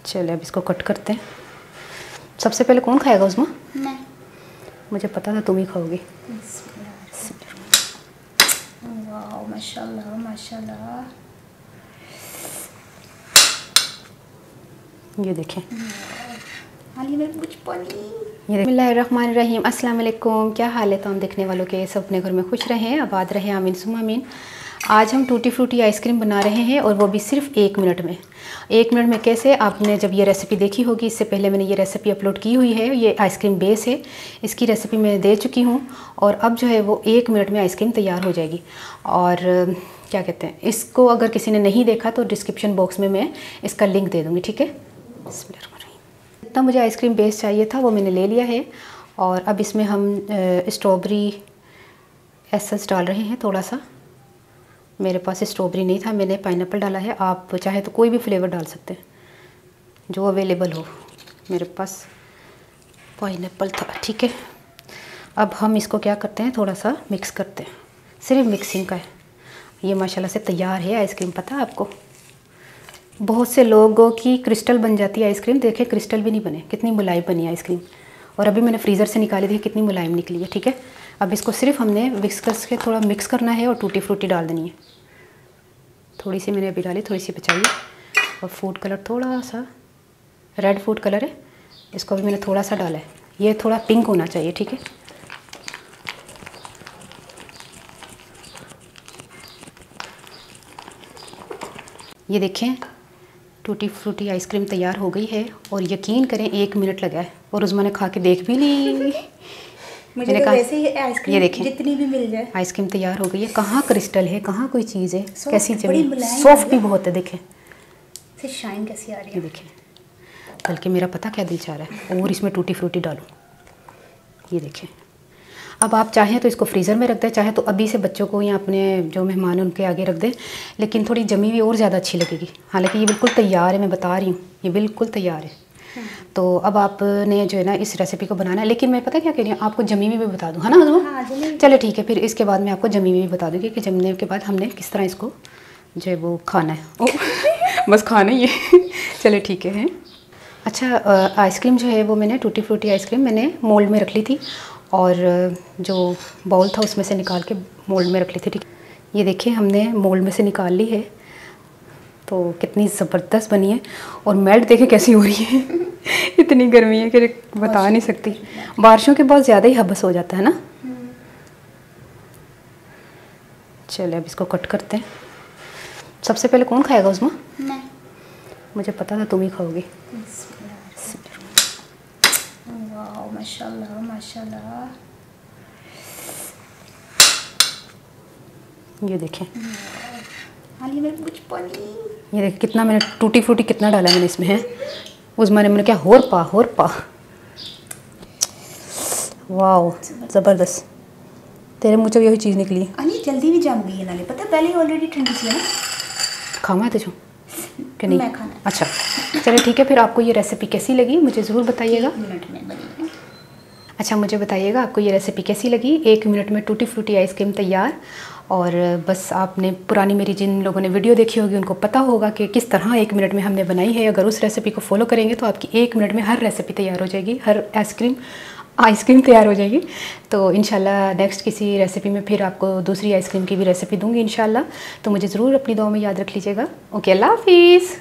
चलिए अब इसको कट करते हैं। सबसे पहले कौन खाएगा उस्मा? मैं। मुझे पता था तुम ही खाओगी। वाह माशाल्लाह माशाल्लाह। ये देखें, बिस्मिल्लाहिर्रहमानिर्रहीम। अस्सलाम वालेकुम। क्या हाल है तमाम देखने वालों के? सब अपने घर में खुश रहें, आबाद रहें, आमीन सुम्मा आमीन। आज हम टूटी फ्रूटी आइसक्रीम बना रहे हैं और वो भी सिर्फ 1 मिनट में। 1 मिनट में कैसे? आपने जब ये रेसिपी देखी होगी, इससे पहले मैंने ये रेसिपी अपलोड की हुई है। ये आइसक्रीम बेस है, इसकी रेसिपी मैं दे चुकी हूँ और अब जो है वो 1 मिनट में आइसक्रीम तैयार हो जाएगी। और क्या कहते हैं, इसको अगर किसी ने नहीं देखा तो डिस्क्रिप्शन बॉक्स में मैं इसका लिंक दे दूँगी, ठीक है। इतना मुझे आइसक्रीम बेस चाहिए था वो मैंने ले लिया है। और अब इसमें हम स्ट्रॉबेरी एसेंस डाल रहे हैं थोड़ा सा। मेरे पास स्ट्रॉबेरी नहीं था, मैंने पाइनएप्पल डाला है। आप चाहे तो कोई भी फ्लेवर डाल सकते हैं जो अवेलेबल हो। मेरे पास पाइनएप्पल था, ठीक है। अब हम इसको क्या करते हैं, थोड़ा सा मिक्स करते हैं। सिर्फ मिक्सिंग का है। ये माशाल्लाह से तैयार है आइसक्रीम। पता है आपको, बहुत से लोगों की क्रिस्टल बन जाती है आइसक्रीम। देखें क्रिस्टल भी नहीं बने, कितनी मुलायम बनी आइसक्रीम। और अभी मैंने फ्रीज़र से निकाली थी, कितनी मुलायम निकली है, ठीक है। अब इसको सिर्फ हमने विस्कस के थोड़ा मिक्स करना है और टूटी फ्रूटी डाल देनी है। थोड़ी सी मैंने अभी डाली, थोड़ी सी बचाई। और फूड कलर थोड़ा सा, रेड फूड कलर है, इसको भी मैंने थोड़ा सा डाला है। ये थोड़ा पिंक होना चाहिए, ठीक है। ये देखें टूटी फ्रूटी आइसक्रीम तैयार हो गई है और यकीन करें 1 मिनट लगा है। और उस्मा ने खा के देख भी ली। मुझे तो वैसे ही आइसक्रीम, ये देखें जितनी भी मिल जाए आइसक्रीम तैयार हो गई है। कहाँ क्रिस्टल है, कहाँ कोई चीज़ है, कैसी बड़ी जमी, सॉफ्ट भी बहुत है। देखें से शाइन कैसी आ रही है। ये देखें, बल्कि मेरा पता क्या दिल चाह रहा है, और इसमें टूटी फ्रूटी डालूं। ये देखें। अब आप चाहें तो इसको फ्रीज़र में रख दें, चाहे तो अभी से बच्चों को या अपने जो मेहमान हैं उनके आगे रख दें। लेकिन थोड़ी जमी हुई और ज़्यादा अच्छी लगेगी। हालांकि ये बिल्कुल तैयार है, मैं बता रही हूँ, ये बिल्कुल तैयार है। तो अब आपने जो है ना इस रेसिपी को बनाना है। लेकिन मैं पता क्या कह रही हूँ, आपको जमी हुई भी बता दूँ, है ना हज़मा? हाँ, चले ठीक है, फिर इसके बाद मैं आपको जमी हुई भी बता दूँगी कि जमने के बाद हमने किस तरह इसको जो है वो खाना है। ओ बस खाना ही है। चले ठीक है। अच्छा, आइसक्रीम जो है वो मैंने टूटी फ्रूटी आइसक्रीम मैंने मोल्ड में रख ली थी और जो बाउल था उसमें से निकाल के मोल्ड में रख ली थी, ठीक। ये देखिए हमने मोल्ड में से निकाल ली है, तो कितनी ज़बरदस्त बनी है। और मेल्ट देखे कैसी हो रही है। इतनी गर्मी है कि बता नहीं सकती। बारिशों के बहुत ज़्यादा ही हबस हो जाता है ना। चलिए अब इसको कट करते हैं। सबसे पहले कौन खाएगा उस्मा? मैं। मुझे पता था तुम ही खाओगी। वाह माशाल्लाह माशाल्लाह। ये देखें, पानी। ये देखें कितना मैंने टूटी फ्रूटी कितना डाला मैंने इसमें है। उस्मा ने मैंने क्या होर पा। वाह ज़बरदस्त। तेरे मुँह से यही चीज़ निकली। अली जल्दी भी जम गई है नाले, पता पहले ही ऑलरेडी ठंडी सी है ना। खामा है तुझे कि नहीं? मैं खाना। अच्छा चलिए ठीक है। फिर आपको ये रेसिपी कैसी लगी मुझे ज़रूर बताइएगा। 1 मिनट में बनी है। अच्छा मुझे बताइएगा आपको ये रेसिपी कैसी लगी। 1 मिनट में टूटी फ्रूटी आइसक्रीम तैयार। और बस आपने पुरानी मेरी जिन लोगों ने वीडियो देखी होगी उनको पता होगा कि किस तरह 1 मिनट में हमने बनाई है। अगर उस रेसिपी को फॉलो करेंगे तो आपकी 1 मिनट में हर रेसिपी तैयार हो जाएगी, हर आइसक्रीम तैयार हो जाएगी। तो इंशाल्लाह नेक्स्ट किसी रेसिपी में फिर आपको दूसरी आइसक्रीम की भी रेसिपी दूंगी इंशाल्लाह। तो मुझे ज़रूर अपनी दुआ में याद रख लीजिएगा। ओके, अल्लाह हाफिज़।